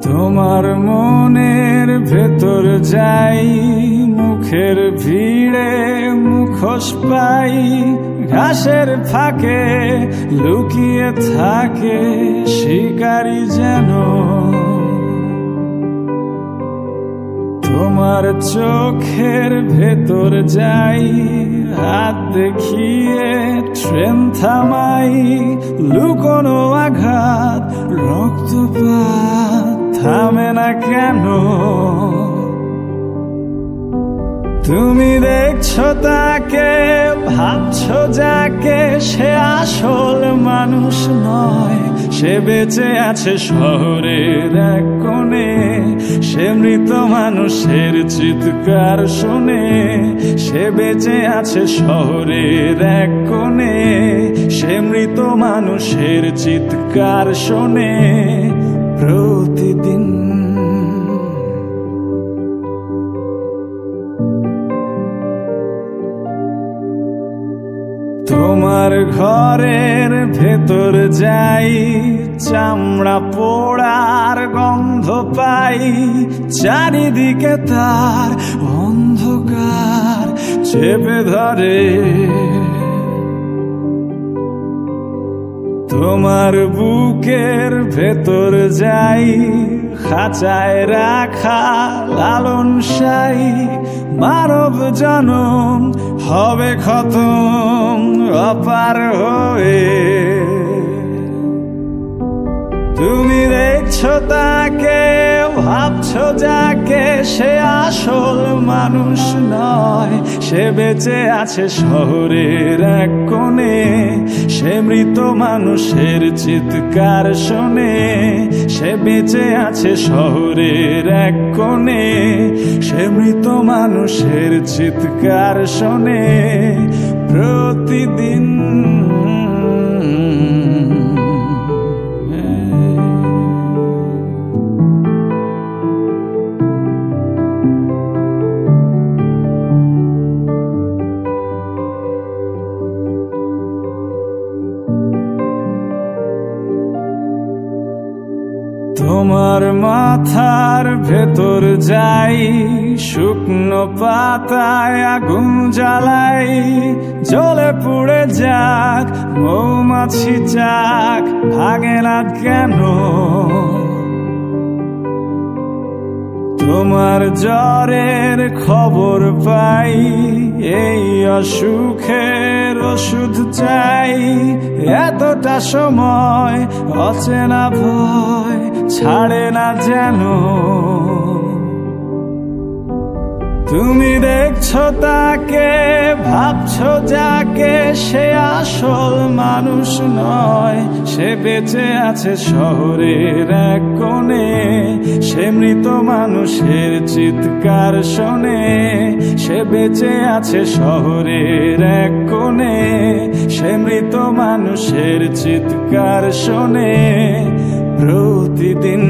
তোমার মনের ভেতর যাই, মুখের ভিড়ে মুখোশ পাই, ঘাসের ফাঁকে লুকিয়ে থাকে শিকারী যেন। তোমার চোখের ভেতর যাই, হাত দেখিয়ে ট্রেন থামাই, লুকোনো আঘাত রক্তপাত থামে না কেন? তুমি দেখছো তাকে, ভাবছো যাকে, সে আসল মানুষ নয়। সে বেঁচে আছে শহরের এক কোণে, সে মৃত মানুষের চিৎকার শোনে। সে বেঁচে আছে শহরের এক কোণে, সে মৃত মানুষের চিৎকার শোনে প্রতিদিন। তোমার ঘরের ভেতর যাই, চামড়া পোড়ার গন্ধ পাই, চারিদিকে তার অন্ধকার চেপে ধরে। তোমার বুকের ভেতর যাই, খাঁচায় রাখা লালন সাই, মানব জনম হবে খতম অপার হয়ে। তুমি দেখছো তাকে, ভাবছো যাকে, সে আসল মানুষ নয়। সে বেঁচে আছে শহরের এক কোণে, সে মৃত মানুষের চিৎকার শোনে। সে বেঁচে আছে শহরের এক কোণে, সে মৃত মানুষের চিৎকার শোনে প্রতিদিন। তোমার মাথার ভেতর যাই, শুকনো পাতায় আগুন জ্বালাই, জ্বলে পুড়ে যাক মৌমাছি যাক, ভাগে না কেন? তোমার জ্বরের খবর পাই, এই অসুখের ওষুধ চাই। এতটা সময় অচেনা ভয় ছাড়ে না যেন। তুমি দেখছো তাকে, ভাবছো যাকে, সে আসল মানুষ নয়। সে বেঁচে আছে শহরের এক কোণে, সে মৃত মানুষের চিৎকার শোনে। সে বেঁচে আছে শহরের এক কোণে, সে মৃত মানুষের চিৎকার শোনে প্রতিদিন।